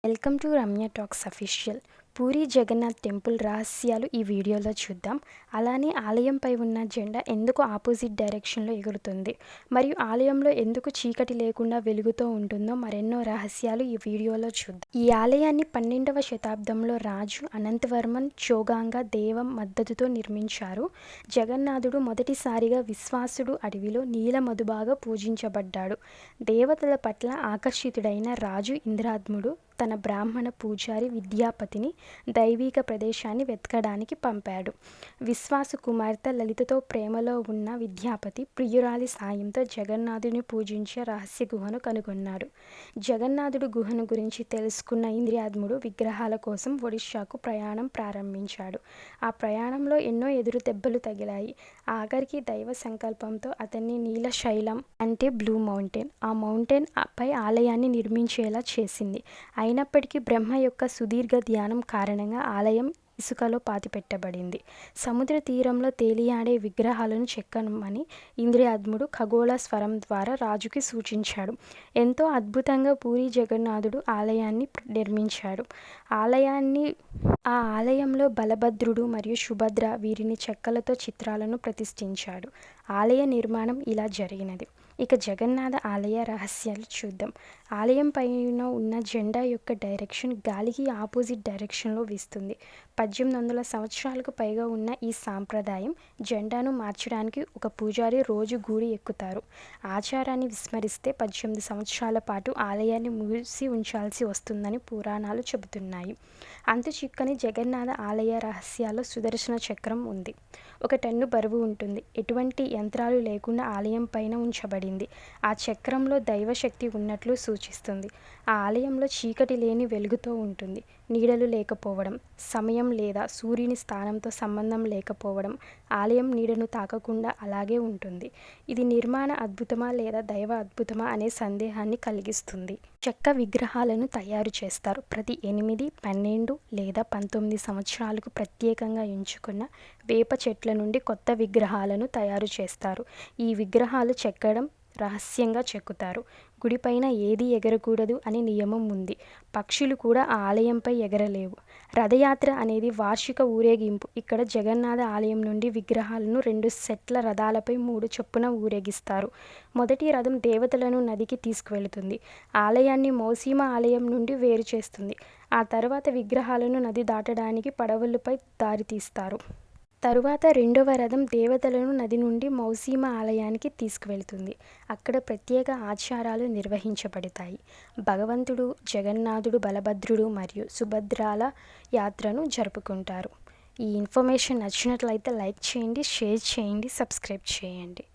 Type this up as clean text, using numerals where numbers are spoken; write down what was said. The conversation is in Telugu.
Welcome to Ramya talks official. Puri Jagannath temple రహస్యాలు ఈ వీడియోలో చూద్దాం. అలానే ఆలయంపై ఉన్న జెండా ఎందుకు ఆపోజిట్ డైరెక్షన్లో ఎగురుతుంది, మరియు ఆలయంలో ఎందుకు చీకటి లేకుండా వెలుగుతూ ఉంటుందో మరెన్నో రహస్యాలు ఈ వీడియోలో చూద్దాం. ఈ ఆలయాన్ని 12వ శతాబ్దంలో రాజు అనంతవర్మన్ చోగాంగ దేవం మద్దతుతో నిర్మించారు. జగన్నాథుడు మొదటిసారిగా విశ్వాసుడు అడవిలో నీలమధుబాగా పూజించబడ్డాడు. దేవతల పట్ల ఆకర్షితుడైన రాజు ఇంద్రాద్ముడు తన బ్రాహ్మణ పూజారి విద్యాపతిని దైవిక ప్రదేశాన్ని వెతకడానికి పంపాడు. విశ్వాసు కుమార్తె లలితతో ప్రేమలో ఉన్న విద్యాపతి ప్రియురాలి సాయంతో జగన్నాథుని పూజించే రహస్య గుహను కనుగొన్నాడు. జగన్నాథుడు గుహను గురించి తెలుసుకున్న ఇంద్రియాద్ముడు విగ్రహాల కోసం ఒడిషాకు ప్రయాణం ప్రారంభించాడు. ఆ ప్రయాణంలో ఎన్నో ఎదురు దెబ్బలు తగిలాయి. ఆఖరికి దైవ సంకల్పంతో అతన్ని నీలశైలం అంటే బ్లూ మౌంటైన్, ఆ మౌంటైన్ పై ఆలయాన్ని నిర్మించేలా చేసింది. అయినప్పటికీ బ్రహ్మ యొక్క సుదీర్ఘ ధ్యానం కారణంగా ఆలయం ఇసుకలో పాతిపెట్టబడింది. సముద్ర తీరంలో తేలియాడే విగ్రహాలను చెక్కమని ఇంద్రియాద్ముడు ఖగోళ స్వరం ద్వారా రాజుకి సూచించాడు. ఎంతో అద్భుతంగా పూరి జగన్నాథుడు ఆలయాన్ని నిర్మించాడు. ఆ ఆలయంలో బలభద్రుడు మరియు సుభద్ర వీరిని చెక్కలతో చిత్రాలను ప్రతిష్ఠించాడు. ఆలయ నిర్మాణం ఇలా జరిగినది. ఇక జగన్నాథ ఆలయ రహస్యాలు చూద్దాం. ఆలయం పైన ఉన్న జెండా యొక్క డైరెక్షన్ గాలికి ఆపోజిట్ డైరెక్షన్లో వీస్తుంది. 1800 సంవత్సరాలకు పైగా ఉన్న ఈ సాంప్రదాయం జెండాను మార్చడానికి ఒక పూజారి రోజు గూడి ఎక్కుతారు. ఆచారాన్ని విస్మరిస్తే 18 సంవత్సరాల పాటు ఆలయాన్ని మూసి ఉంచాల్సి వస్తుందని పురాణాలు చెబుతున్నాయి. అంతు చిక్కని జగన్నాథ ఆలయ రహస్యాల్లో సుదర్శన చక్రం ఉంది. 1 టన్ను బరువు ఉంటుంది. ఎటువంటి యంత్రాలు లేకుండా ఆలయం పైన ఉంచబడింది. ఆ చక్రంలో దైవశక్తి ఉన్నట్లు సూచిస్తుంది. ఆ ఆలయంలో చీకటి లేని వెలుగుతో ఉంటుంది. నీడలు లేకపోవడం, సమయం లేదా సూర్యుని స్థానంతో సంబంధం లేకపోవడం, ఆలయం నీడను తాకకుండా అలాగే ఉంటుంది. ఇది నిర్మాణ అద్భుతమా లేదా దైవ అద్భుతమా అనే సందేహాన్ని కలిగిస్తుంది. చెక్క విగ్రహాలను తయారు చేస్తారు. ప్రతి 8, 12 లేదా 19 సంవత్సరాలకు ప్రత్యేకంగా ఎంచుకున్న వేప చెట్ల నుండి కొత్త విగ్రహాలను తయారు చేస్తారు. ఈ విగ్రహాలు చెక్కడం రహస్యంగా చెక్కుతారు. గుడిపైన ఏది ఎగరకూడదు అనే నియమం ఉంది. పక్షులు కూడా ఆ ఆలయంపై ఎగరలేవు. రథయాత్ర అనేది వార్షిక ఊరేగింపు. ఇక్కడ జగన్నాథ ఆలయం నుండి విగ్రహాలను 2 సెట్ల రథాలపై 3 చొప్పున ఊరేగిస్తారు. మొదటి రథం దేవతలను నదికి తీసుకువెళుతుంది. ఆలయాన్ని మౌసీమ ఆలయం నుండి వేరు చేస్తుంది. ఆ తర్వాత విగ్రహాలను నది దాటడానికి పడవలపై దారితీస్తారు. తరువాత రెండవ రథం దేవతలను నది నుండి మౌసీమ ఆలయానికి తీసుకువెళుతుంది. అక్కడ ప్రత్యేక ఆచారాలు నిర్వహించబడతాయి. భగవంతుడు, జగన్నాథుడు, బలభద్రుడు మరియు సుభద్రాల యాత్రను జరుపుకుంటారు. ఈ ఇన్ఫర్మేషన్ నచ్చినట్లయితే లైక్ చేయండి, షేర్ చేయండి, సబ్స్క్రైబ్ చేయండి.